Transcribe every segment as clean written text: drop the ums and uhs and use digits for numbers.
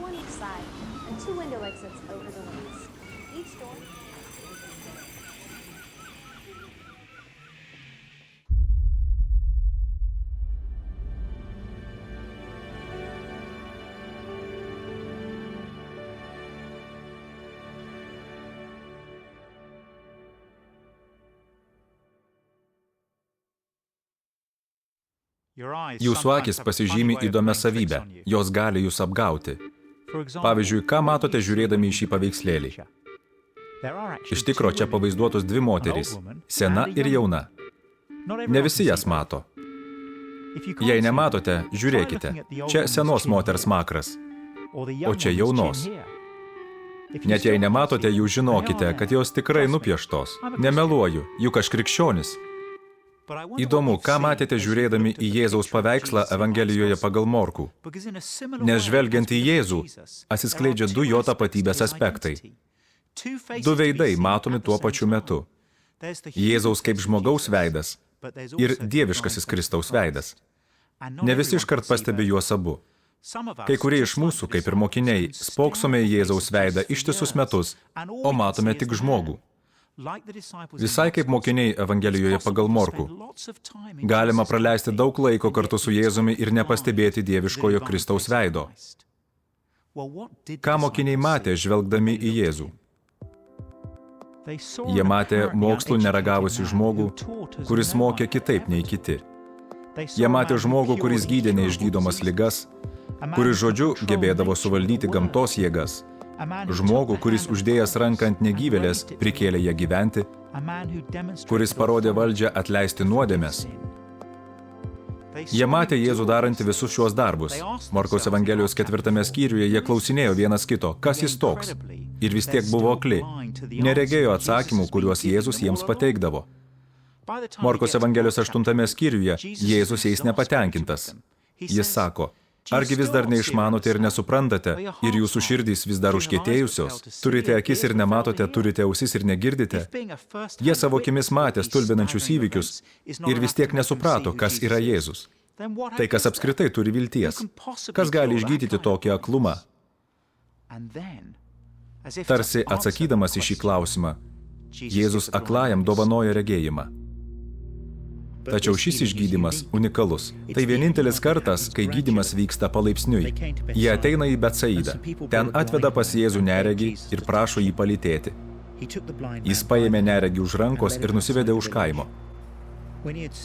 one each side, and 2 window exits over the wings. Each door... Jūsų akis pasižymi įdomią savybę, jos gali jūs apgauti. Pavyzdžiui, ką matote žiūrėdami į šį paveikslėlį? Iš tikro, čia pavaizduotos 2 moterys, sena ir jauna. Ne visi jas mato. Jei nematote, žiūrėkite, čia senos moters makras, o čia jaunos. Net jei nematote, jūs žinokite, kad jos tikrai nupieštos. Nemeluoju, juk aš krikščionis. Įdomu, ką matėte žiūrėdami į Jėzaus paveikslą Evangelijoje pagal Morkų. Nes žvelgiant į Jėzų, atsiskleidžia 2 jo tapatybės aspektai. 2 veidai matomi tuo pačiu metu. Jėzaus kaip žmogaus veidas ir dieviškasis Kristaus veidas. Ne visi iškart pastebi juos abu. Kai kurie iš mūsų, kaip ir mokiniai, spoksome į Jėzaus veidą ištisus metus, o matome tik žmogų. Visai kaip mokiniai Evangelijoje pagal Morkų. Galima praleisti daug laiko kartu su Jėzumi ir nepastebėti dieviškojo Kristaus veido. Ką mokiniai matė, žvelgdami į Jėzų? Jie matė mokslų neragavusi žmogų, kuris mokė kitaip nei kiti. Jie matė žmogų, kuris gydė neišgydomas ligas, kuris žodžiu gebėdavo suvaldyti gamtos jėgas. Žmogų, kuris uždėjęs ranką ant negyvėlės, prikėlė ją gyventi, kuris parodė valdžią atleisti nuodėmes. Jie matė Jėzų darantį visus šiuos darbus. Morkaus Evangelijos 4 skyriuje jie klausinėjo vienas kito, kas jis toks, ir vis tiek buvo akli. Neregėjo atsakymų, kuriuos Jėzus jiems pateikdavo. Morkaus Evangelijos 8 skyriuje Jėzus jais nepatenkintas. Jis sako, argi vis dar neišmanote ir nesuprantate, ir jūsų širdys vis dar užkietėjusios? Turite akis ir nematote, turite ausis ir negirdite? Jie savo akimis matė stulbinančius įvykius ir vis tiek nesuprato, kas yra Jėzus. Tai kas apskritai turi vilties? Kas gali išgydyti tokį aklumą? Tarsi atsakydamas į šį klausimą, Jėzus aklajam dovanoja regėjimą. Tačiau šis išgydymas unikalus. Tai vienintelis kartas, kai gydymas vyksta palaipsniui. Jie ateina į Betsaidą. Ten atveda pas Jėzų neregį ir prašo jį palytėti. Jis paėmė neregį už rankos ir nusivedė už kaimo.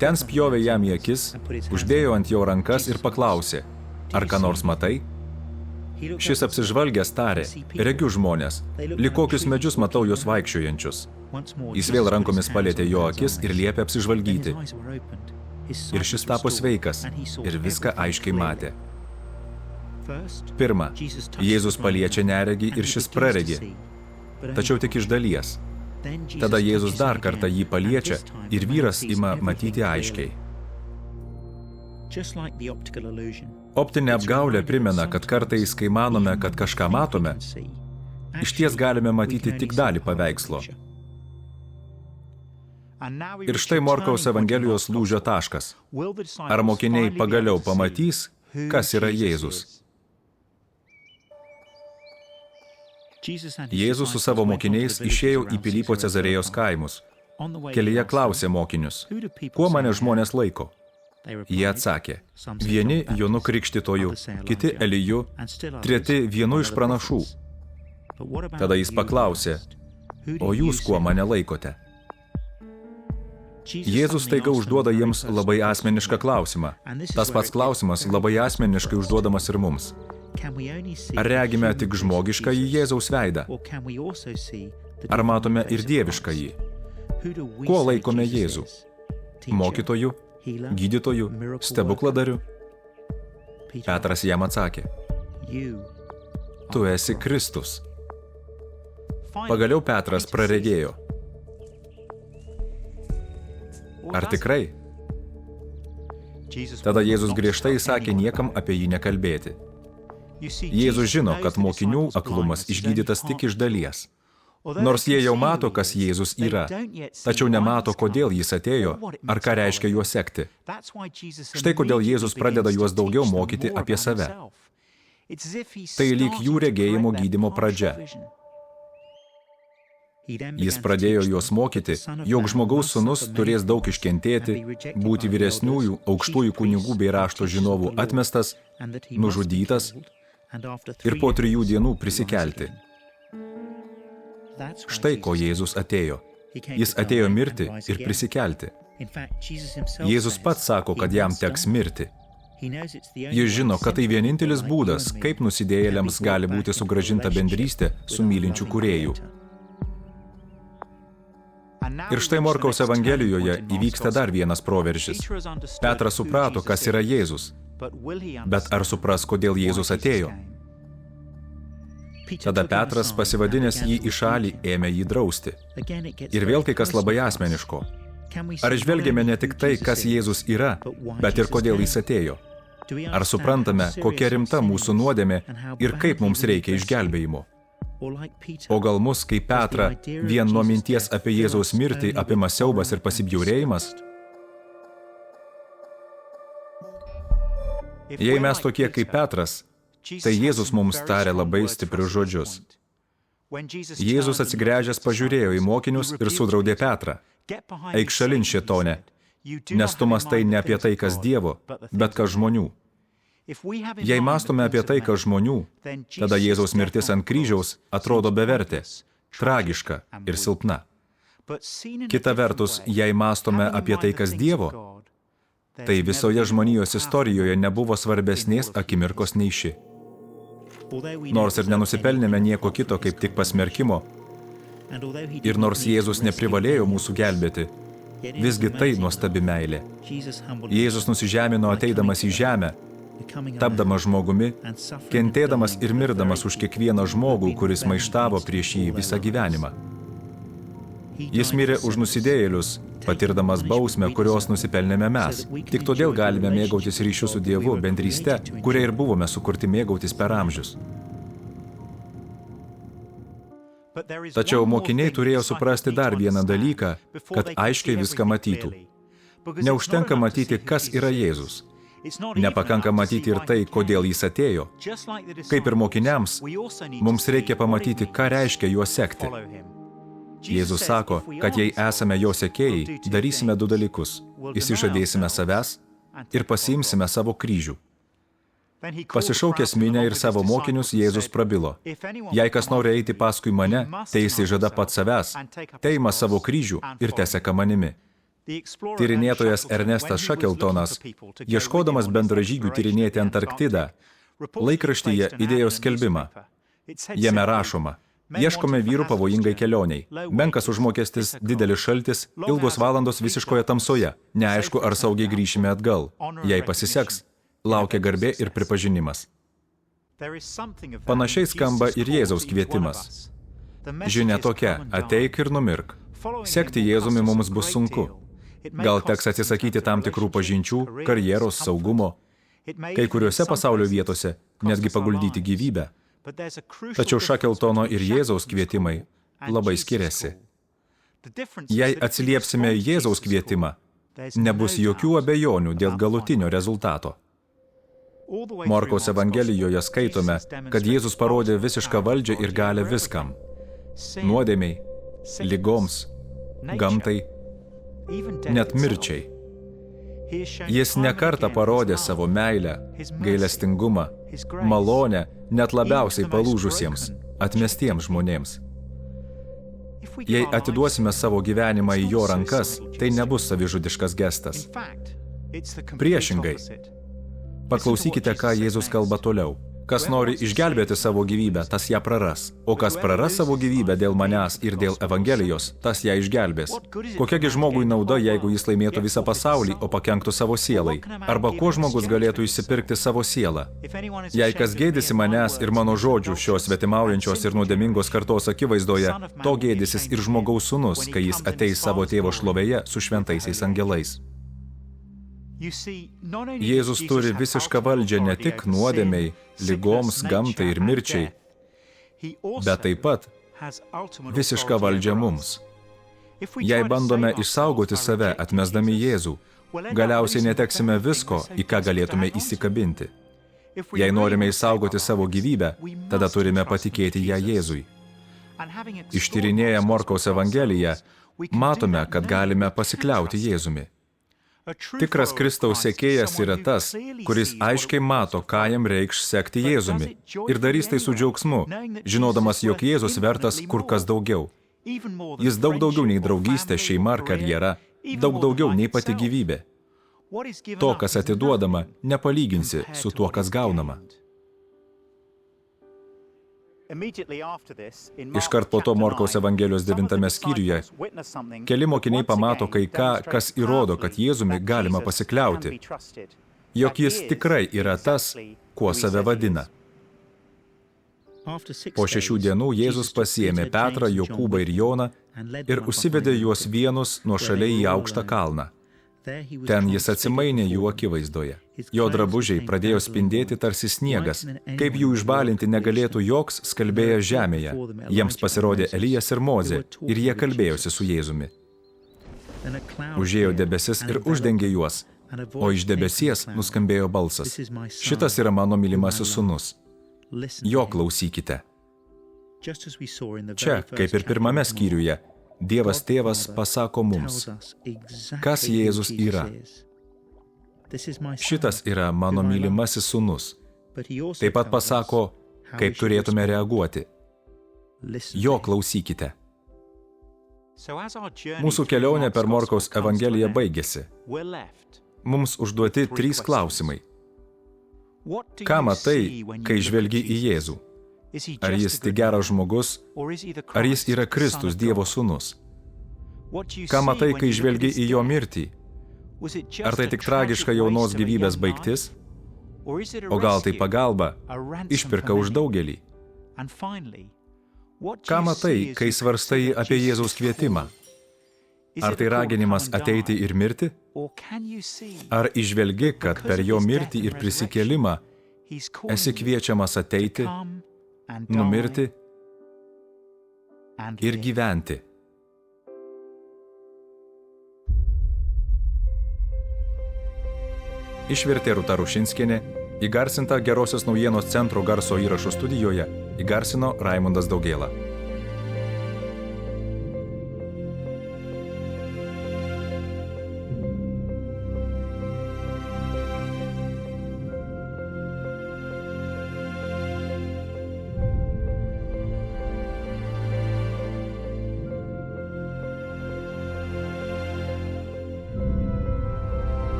Ten spjovė jam į akis, uždėjo ant jo rankas ir paklausė, ar ką nors matai? Šis apsižvalgęs tarė, regiu žmonės, lyg kokius medžius matau juos vaikščiojančius. Jis vėl rankomis palietė jo akis ir liepė apsižvalgyti. Ir šis tapo sveikas ir viską aiškiai matė. Pirma, Jėzus paliečia neregį ir šis praregi, tačiau tik iš dalies. Tada Jėzus dar kartą jį paliečia ir vyras ima matyti aiškiai. Optinė apgaulė primena, kad kartais, kai manome, kad kažką matome, išties galime matyti tik dalį paveikslo. Ir štai Morkaus Evangelijos lūžio taškas. Ar mokiniai pagaliau pamatys, kas yra Jėzus? Jėzus su savo mokiniais išėjo į Pilypo Cezarėjos kaimus. Kelyje klausė mokinius, kuo mane žmonės laiko? Jie atsakė, vieni Jonu Krikštytoju, kiti Eliju, treti vienu iš pranašų. Tada jis paklausė, o jūs kuo mane laikote? Jėzus staiga užduoda jiems labai asmenišką klausimą. Tas pats klausimas labai asmeniškai užduodamas ir mums. Ar regime tik žmogišką į Jėzaus veidą? Ar matome ir dievišką jį? Kuo laikome Jėzų? Mokytoju? Gydytoju? Stebukladariu? Petras jam atsakė, tu esi Kristus. Pagaliau Petras praregėjo. Ar tikrai? Tada Jėzus griežtai sakė niekam apie jį nekalbėti. Jėzus žino, kad mokinių aklumas išgydytas tik iš dalies. Nors jie jau mato, kas Jėzus yra, tačiau nemato, kodėl jis atėjo, ar ką reiškia juos sekti. Štai kodėl Jėzus pradeda juos daugiau mokyti apie save. Tai lyg jų regėjimo gydymo pradžia. Jis pradėjo juos mokyti, jog žmogaus sūnus turės daug iškentėti, būti vyresniųjų, aukštųjų kunigų bei rašto žinovų atmestas, nužudytas ir po 3 dienų prisikelti. Štai ko Jėzus atėjo. Jis atėjo mirti ir prisikelti. Jėzus pats sako, kad jam teks mirti. Jis žino, kad tai vienintelis būdas, kaip nusidėjėliams gali būti sugrąžinta bendrystė su mylinčiu kūrėju. Ir štai Morkaus Evangelijoje įvyksta dar vienas proveržis. Petras suprato, kas yra Jėzus, bet ar supras, kodėl Jėzus atėjo? Tada Petras, pasivadinęs jį į šalį, ėmė jį drausti. Ir vėl kai kas labai asmeniško. Ar žvelgiame ne tik tai, kas Jėzus yra, bet ir kodėl jis atėjo? Ar suprantame, kokia rimta mūsų nuodėmė ir kaip mums reikia išgelbėjimo? O gal mus, kaip Petrą, vien nuo minties apie Jėzaus mirtį apima siaubas ir pasibjaurėjimas? Jei mes tokie kaip Petras, tai Jėzus mums tarė labai stiprius žodžius. Jėzus atsigręžęs pažiūrėjo į mokinius ir sudraudė Petrą. Eik šalin, šėtone, nes tu mąstai ne apie tai, kas Dievo, bet kas žmonių. Jei mąstome apie tai, kas žmonių, tada Jėzaus mirtis ant kryžiaus atrodo bevertė, tragiška ir silpna. Kita vertus, jei mąstome apie tai, kas Dievo, tai visoje žmonijos istorijoje nebuvo svarbesnės akimirkos nei ši. Nors ir nenusipelnėme nieko kito kaip tik pasmerkimo, ir nors Jėzus neprivalėjo mūsų gelbėti, visgi tai nuostabi meilė. Jėzus nusižemino ateidamas į žemę, tapdamas žmogumi, kentėdamas ir mirdamas už kiekvieną žmogų, kuris maištavo prieš jį visą gyvenimą. Jis mirė už nusidėjėlius, patirdamas bausmę, kurios nusipelnėme mes. Tik todėl galime mėgautis ryšiu su Dievu, bendryste, kuria ir buvome sukurti mėgautis per amžius. Tačiau mokiniai turėjo suprasti dar vieną dalyką, kad aiškiai viską matytų. Neužtenka matyti, kas yra Jėzus. Nepakanka matyti ir tai, kodėl jis atėjo. Kaip ir mokiniams, mums reikia pamatyti, ką reiškia juo sekti. Jėzus sako, kad jei esame jo sekėjai, darysime 2 dalykus. Išsižadėsime savęs ir pasiimsime savo kryžių. Pasišaukęs minią ir savo mokinius, Jėzus prabilo. Jei kas nori eiti paskui mane, tai išsižada pats savęs, teima savo kryžių ir teseka manimi. Tyrinėtojas Ernestas Shakeltonas, ieškodamas bendražygių tyrinėti Antarktidą, laikraštyje įdėjo skelbimą. Jame rašoma: ieškome vyrų pavojingai kelioniai. Menkas užmokestis, didelis šaltis, ilgos valandos visiškoje tamsoje. Neaišku, ar saugiai grįšime atgal. Jei pasiseks, laukia garbė ir pripažinimas. Panašiai skamba ir Jėzaus kvietimas. Žinia tokia: ateik ir numirk. Sekti Jėzumi mums bus sunku. Gal teks atsisakyti tam tikrų pažinčių, karjeros, saugumo. Kai kuriuose pasaulio vietose netgi paguldyti gyvybę. Tačiau Shakeltono ir Jėzaus kvietimai labai skiriasi. Jei atsiliepsime Jėzaus kvietimą, nebus jokių abejonių dėl galutinio rezultato. Morkaus Evangelijoje skaitome, kad Jėzus parodė visišką valdžią ir galią viskam. Nuodėmei, ligoms, gamtai, net mirčiai. Jis nekartą parodė savo meilę, gailestingumą, malonę net labiausiai palūžusiems, atmestiems žmonėms. Jei atiduosime savo gyvenimą į jo rankas, tai nebus savižudiškas gestas. Priešingai. Paklausykite, ką Jėzus kalba toliau. Kas nori išgelbėti savo gyvybę, tas ją praras. O kas praras savo gyvybę dėl manęs ir dėl Evangelijos, tas ją išgelbės. Kokiagi žmogui nauda, jeigu jis laimėtų visą pasaulį, o pakenktų savo sielai? Arba kuo žmogus galėtų išsipirkti savo sielą? Jei kas gėdisi manęs ir mano žodžių šios svetimaujančios ir nuodėmingos kartos akivaizdoje, to gėdysis ir žmogaus sūnus, kai jis ateis savo tėvo šlovėje su šventaisiais angelais. Jėzus turi visišką valdžią ne tik nuodėmei, ligoms, gamtai ir mirčiai, bet taip pat visišką valdžią mums. Jei bandome išsaugoti save, atmesdami Jėzų, galiausiai neteksime visko, į ką galėtume įsikabinti. Jei norime išsaugoti savo gyvybę, tada turime patikėti ją Jėzui. Ištyrinėję Morkaus Evangeliją, matome, kad galime pasikliauti Jėzumi. Tikras Kristaus sekėjas yra tas, kuris aiškiai mato, ką jam reikš sekti Jėzumi ir darys tai su džiaugsmu, žinodamas, jog Jėzus vertas kur kas daugiau. Jis daug daugiau nei draugystė, šeima ar karjera, daug daugiau nei pati gyvybė. To, kas atiduodama, nepalyginsi su tuo, kas gaunama. Iškart po to Morkaus Evangelijos 9 skyriuje keli mokiniai pamato kai ką, kas įrodo, kad Jėzumi galima pasikliauti, jog jis tikrai yra tas, kuo save vadina. Po 6 dienų Jėzus pasiėmė Petrą, Jokūbą ir Joną ir užsivedė juos vienus nuošaliai į aukštą kalną. Ten jis atsimainė jų akivaizdoje. Jo drabužiai pradėjo spindėti tarsi sniegas, kaip jų išbalinti negalėtų joks skalbėjas žemėje. Jiems pasirodė Elijas ir Mozė, ir jie kalbėjosi su Jėzumi. Užėjo debesis ir uždengė juos, o iš debesies nuskambėjo balsas. Šitas yra mano mylimasis sūnus. Jo klausykite. Čia, kaip ir pirmame skyriuje, Dievas Tėvas pasako mums, kas Jėzus yra. Šitas yra mano mylimasis sūnus. Taip pat pasako, kaip turėtume reaguoti. Jo klausykite. Mūsų kelionė per Morkaus Evangeliją baigėsi. Mums užduoti 3 klausimai. Ką matai, kai žvelgi į Jėzų? Ar jis tik geras žmogus, ar jis yra Kristus, Dievo sūnus? Ką matai, kai žvelgi į jo mirtį? Ar tai tik tragiška jaunos gyvybės baigtis? O gal tai pagalba, išpirka už daugelį? Ką matai, kai svarstai apie Jėzaus kvietimą? Ar tai raginimas ateiti ir mirti? Ar įžvelgi, kad per jo mirtį ir prisikėlimą esi kviečiamas ateiti, numirti ir gyventi? Išvertė Rūta Rušinskienė, įgarsinta Gerosios naujienos centro garso įrašų studijoje, įgarsino Raimundas Daugėla.